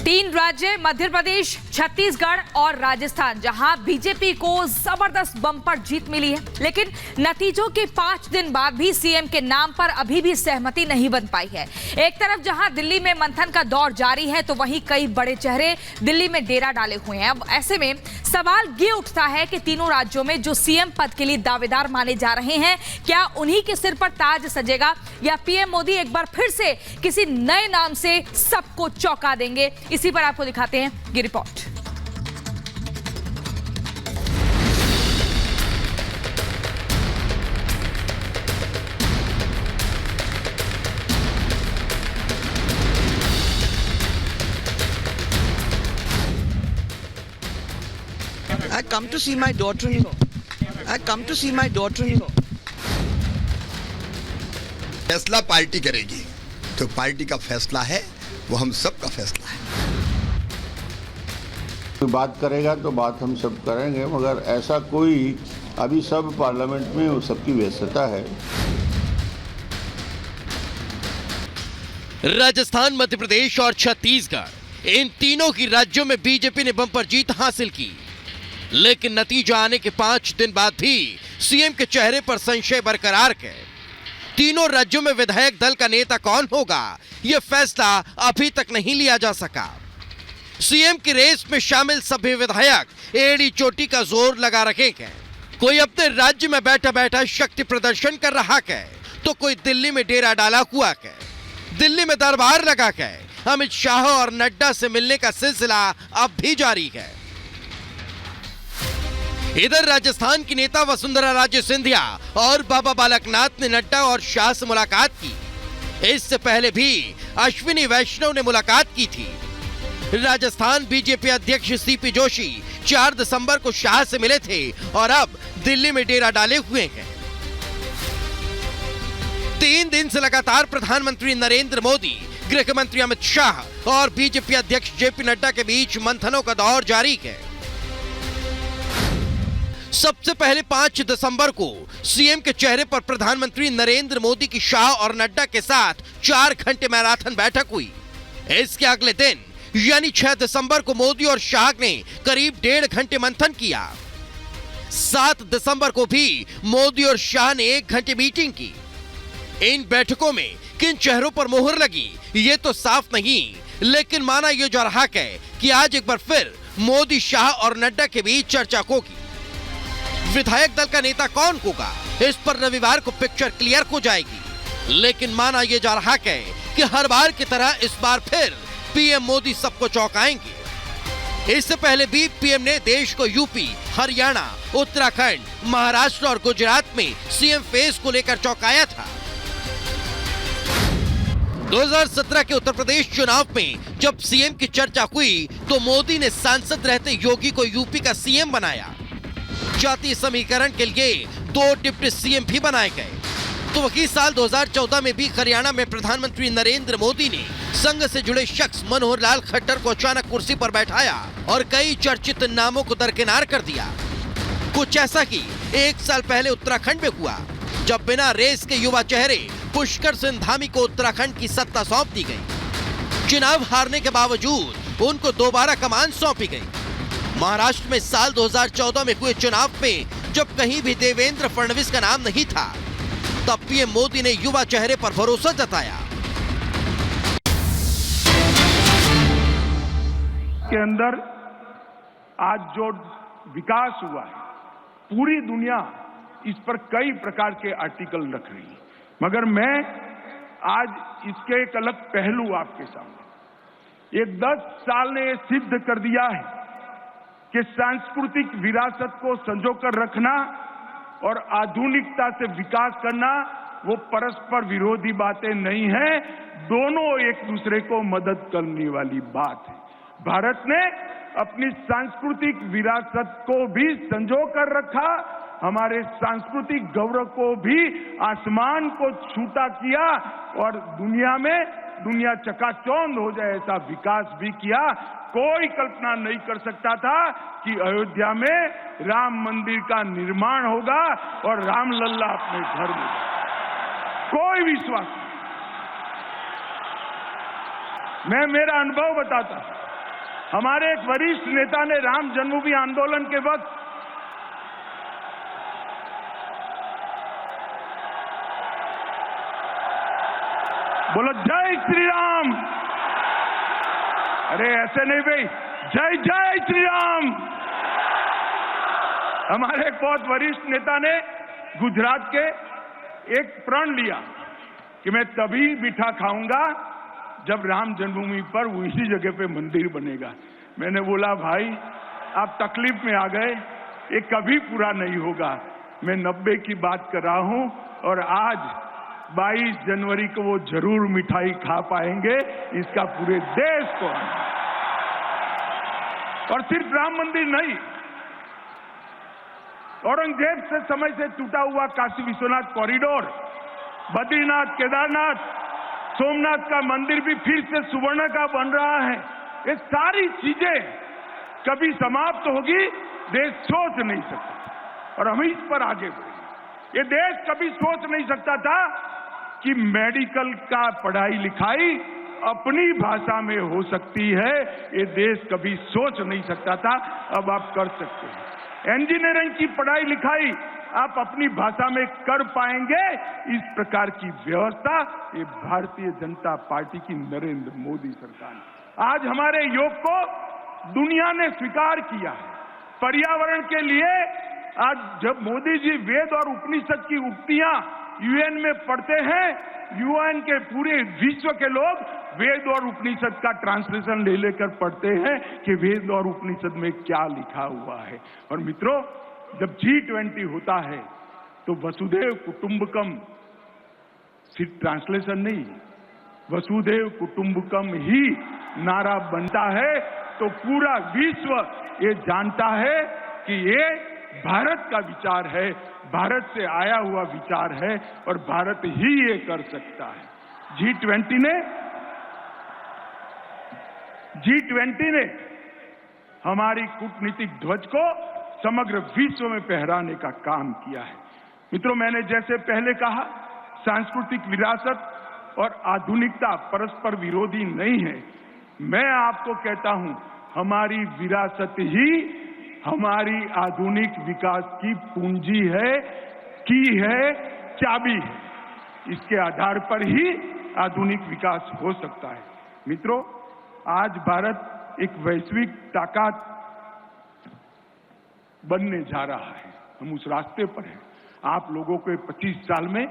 तीन राज्य मध्य प्रदेश, छत्तीसगढ़ और राजस्थान, जहां बीजेपी को जबरदस्त बम्पर जीत मिली है, लेकिन नतीजों के 5 दिन बाद भी सीएम के नाम पर अभी भी सहमति नहीं बन पाई है। एक तरफ जहां दिल्ली में मंथन का दौर जारी है, तो वहीं कई बड़े चेहरे दिल्ली में डेरा डाले हुए हैं। अब ऐसे में सवाल ये उठता है कि तीनों राज्यों में जो सीएम पद के लिए दावेदार माने जा रहे हैं, क्या उन्हीं के सिर पर ताज सजेगा या पीएम मोदी एक बार फिर से किसी नए नाम से सबको चौंका देंगे? इसी पर आपको दिखाते हैं ये report. I come to see my daughter-in-law. I come to see my daughter-in-law. फैसला पार्टी करेगी, तो पार्टी का फैसला है, वो हम सब का फैसला है। कोई बात करेगा तो बात हम सब करेंगे, मगर ऐसा कोई अभी सब पार्लियामेंट में वो सबकी व्यस्तता है। राजस्थान, मध्य प्रदेश और छत्तीसगढ़, इन तीनों की राज्यों में बीजेपी ने बम्पर जीत हासिल की, लेकिन नतीजा आने के 5 दिन बाद भी सीएम के चेहरे पर संशय बरकरार है। तीनों राज्यों में विधायक दल का नेता कौन होगा, यह फैसला अभी तक नहीं लिया जा सका। सीएम की रेस में शामिल सभी विधायक एड़ी चोटी का जोर लगा रहे हैं। कोई अपने राज्य में बैठा बैठा शक्ति प्रदर्शन कर रहा है, तो कोई दिल्ली में डेरा डाला हुआ है। दिल्ली में दरबार लगा है। अमित शाह और नड्डा से मिलने का सिलसिला अब भी जारी है। इधर राजस्थान की नेता वसुंधरा राजे सिंधिया और बाबा बालकनाथ ने नड्डा और शाह से मुलाकात की। इससे पहले भी अश्विनी वैष्णव ने मुलाकात की थी। राजस्थान बीजेपी अध्यक्ष सीपी जोशी 4 दिसंबर को शाह से मिले थे और अब दिल्ली में डेरा डाले हुए हैं। 3 दिन से लगातार प्रधानमंत्री नरेंद्र मोदी, गृह मंत्री अमित शाह और बीजेपी अध्यक्ष जेपी नड्डा के बीच मंथनों का दौर जारी है। सबसे पहले 5 दिसंबर को सीएम के चेहरे पर प्रधानमंत्री नरेंद्र मोदी की शाह और नड्डा के साथ 4 घंटे मैराथन बैठक हुई। इसके अगले दिन यानी 6 दिसंबर को मोदी और शाह ने करीब 1.5 घंटे मंथन किया। 7 दिसंबर को भी मोदी और शाह ने 1 घंटे मीटिंग की। इन बैठकों में किन चेहरों पर मोहर लगी, ये तो साफ नहीं, लेकिन माना यह जा रहा है कि आज एक बार फिर मोदी, शाह और नड्डा के बीच चर्चा होगी। विधायक दल का नेता कौन होगा, इस पर रविवार को पिक्चर क्लियर हो जाएगी। लेकिन माना यह जा रहा है कि हर बार की तरह इस बार फिर पीएम मोदी सबको चौंकाएंगे। इससे पहले भी पीएम ने देश को यूपी, हरियाणा, उत्तराखंड, महाराष्ट्र और गुजरात में सीएम फेस को लेकर चौंकाया था। 2017 के उत्तर प्रदेश चुनाव में जब सीएम की चर्चा हुई, तो मोदी ने सांसद रहते योगी को यूपी का सीएम बनाया। जातीय समीकरण के लिए 2 डिप्टी सीएम भी बनाए गए। तो वही साल 2014 में भी हरियाणा में प्रधानमंत्री नरेंद्र मोदी ने संघ से जुड़े शख्स मनोहर लाल खट्टर को अचानक कुर्सी पर बैठाया और कई चर्चित नामों को दरकिनार कर दिया। कुछ ऐसा ही 1 साल पहले उत्तराखंड में हुआ, जब बिना रेस के युवा चेहरे पुष्कर सिंह धामी को उत्तराखंड की सत्ता सौंप दी गई। चुनाव हारने के बावजूद उनको दोबारा कमान सौंपी गई। महाराष्ट्र में साल 2014 में हुए चुनाव में जब कहीं भी देवेंद्र फडणवीस का नाम नहीं था, तब पीएम मोदी ने युवा चेहरे पर भरोसा जताया। के अंदर आज जो विकास हुआ है, पूरी दुनिया इस पर कई प्रकार के आर्टिकल रख रही है, मगर मैं आज इसके एक अलग पहलू आपके सामने, ये 10 साल ने सिद्ध कर दिया है कि सांस्कृतिक विरासत को संजोकर रखना और आधुनिकता से विकास करना वो परस्पर विरोधी बातें नहीं है, दोनों एक दूसरे को मदद करने वाली बात है। भारत ने अपनी सांस्कृतिक विरासत को भी संजो कर रखा, हमारे सांस्कृतिक गौरव को भी आसमान को छूता किया और दुनिया चकाचौंध हो जाए ऐसा विकास भी किया। कोई कल्पना नहीं कर सकता था कि अयोध्या में राम मंदिर का निर्माण होगा और रामलल्ला अपने घर में, कोई विश्वास नहीं। मैं मेरा अनुभव बताता हूं। हमारे एक वरिष्ठ नेता ने राम जन्मभूमि आंदोलन के वक्त बोलो जय श्री राम। अरे ऐसे नहीं भाई, जय जय श्री राम। हमारे एक बहुत वरिष्ठ नेता ने गुजरात के एक प्रण लिया कि मैं तभी मीठा खाऊंगा जब राम जन्मभूमि पर उसी जगह पे मंदिर बनेगा। मैंने बोला भाई आप तकलीफ में आ गए, ये कभी पूरा नहीं होगा। मैं 90 की बात कर रहा हूं और आज 22 जनवरी को वो जरूर मिठाई खा पाएंगे, इसका पूरे देश को। और सिर्फ राम मंदिर नहीं, औरंगजेब से समय से टूटा हुआ काशी विश्वनाथ कॉरिडोर, बद्रीनाथ, केदारनाथ, सोमनाथ का मंदिर भी फिर से सुवर्ण का बन रहा है। ये सारी चीजें कभी समाप्त होगी, देश सोच नहीं सकता और हम इस पर आगे बढ़ेंगे। ये देश कभी सोच नहीं सकता था कि मेडिकल का पढ़ाई लिखाई अपनी भाषा में हो सकती है। ये देश कभी सोच नहीं सकता था, अब आप कर सकते हैं। इंजीनियरिंग की पढ़ाई लिखाई आप अपनी भाषा में कर पाएंगे। इस प्रकार की व्यवस्था ये भारतीय जनता पार्टी की नरेंद्र मोदी सरकार ने, आज हमारे योग को दुनिया ने स्वीकार किया है। पर्यावरण के लिए आज जब मोदी जी वेद और उपनिषद की उक्तियां यूएन में पढ़ते हैं, यूएन के पूरे विश्व के लोग वेद और उपनिषद का ट्रांसलेशन ले लेकर पढ़ते हैं कि वेद और उपनिषद में क्या लिखा हुआ है। और मित्रों, जब G20 होता है तो वसुधैव कुटुंबकम सिर्फ ट्रांसलेशन नहीं, वसुधैव कुटुंबकम ही नारा बनता है। तो पूरा विश्व ये जानता है कि ये भारत का विचार है, भारत से आया हुआ विचार है और भारत ही ये कर सकता है। G20 ने हमारी कूटनीतिक ध्वज को समग्र विश्व में फहराने का काम किया है। मित्रों, मैंने जैसे पहले कहा, सांस्कृतिक विरासत और आधुनिकता परस्पर विरोधी नहीं है। मैं आपको कहता हूं, हमारी विरासत ही हमारी आधुनिक विकास की पूंजी है, चाबी है। इसके आधार पर ही आधुनिक विकास हो सकता है। मित्रों, आज भारत एक वैश्विक ताकत बनने जा रहा है, हम उस रास्ते पर हैं। आप लोगों को 25 साल में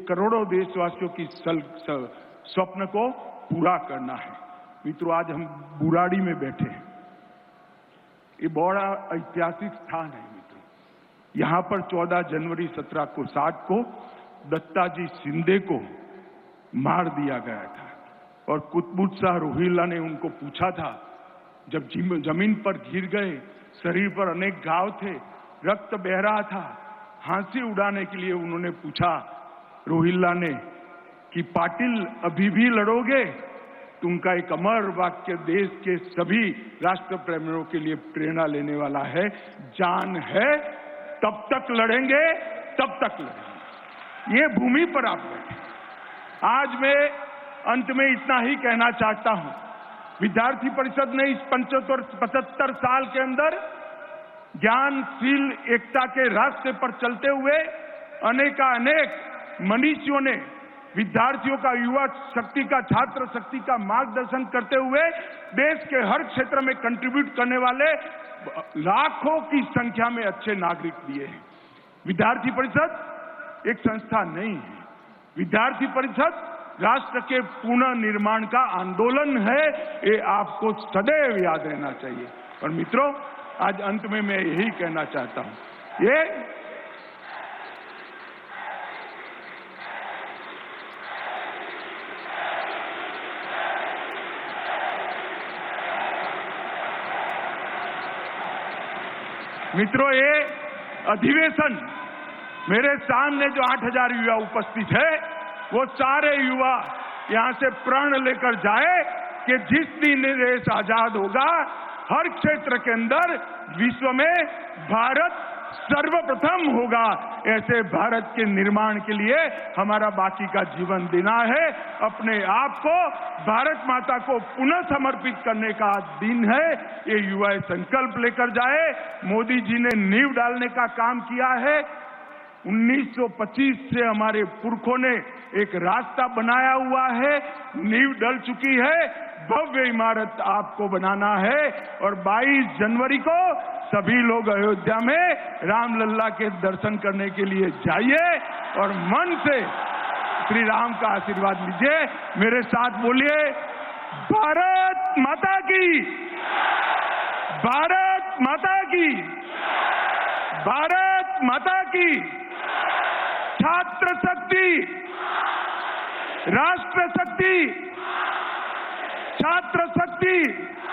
करोड़ों देशवासियों की स्वप्न को पूरा करना है। मित्रों, आज हम बुराड़ी में बैठे हैं, ये बड़ा ऐतिहासिक स्थान है। मित्रों, यहां पर 14 जनवरी 1760 को दत्ताजी शिंदे को मार दिया गया था और कुतुबुद्दीन रोहिल्ला ने उनको पूछा था, जब जमीन पर गिर गए, शरीर पर अनेक घाव थे, रक्त बह रहा था, हंसी उड़ाने के लिए उन्होंने पूछा रोहिल्ला ने कि पाटिल अभी भी लड़ोगे? तो उनका एक अमर वाक्य देश के सभी राष्ट्र प्रेमियों के लिए प्रेरणा लेने वाला है, जान है तब तक लड़ेंगे, तब तक लड़ेंगे। ये भूमि पर आप बैठे। आज मैं अंत में इतना ही कहना चाहता हूं, विद्यार्थी परिषद ने इस 75 साल के अंदर ज्ञानशील एकता के रास्ते पर चलते हुए अनेक मनीषियों ने विद्यार्थियों का, युवा शक्ति का, छात्र शक्ति का मार्गदर्शन करते हुए देश के हर क्षेत्र में कंट्रीब्यूट करने वाले लाखों की संख्या में अच्छे नागरिक दिए हैं। विद्यार्थी परिषद एक संस्था नहीं है, विद्यार्थी परिषद राष्ट्र के पुनर्निर्माण का आंदोलन है। ये आपको सदैव याद रहना चाहिए। और मित्रों, आज अंत में मैं यही कहना चाहता हूं, ये मित्रों, ये अधिवेशन, मेरे सामने जो 8000 युवा उपस्थित है, वो सारे युवा यहां से प्रण लेकर जाए कि जिस दिन देश आजाद होगा, हर क्षेत्र के अंदर विश्व में भारत सर्वप्रथम होगा। ऐसे भारत के निर्माण के लिए हमारा बाकी का जीवन देना है। अपने आप को भारत माता को पुनः समर्पित करने का दिन है। ये युवा संकल्प लेकर जाए। मोदी जी ने नींव डालने का काम किया है। 1925 से हमारे पुरखों ने एक रास्ता बनाया हुआ है, नींव डल चुकी है, भव्य इमारत आपको बनाना है। और 22 जनवरी को सभी लोग अयोध्या में रामलल्ला के दर्शन करने के लिए जाइए और मन से श्री राम का आशीर्वाद लीजिए। मेरे साथ बोलिए, भारत माता की, भारत माता की, भारत माता की। छात्र शक्ति, राष्ट्र शक्ति, छात्र शक्ति।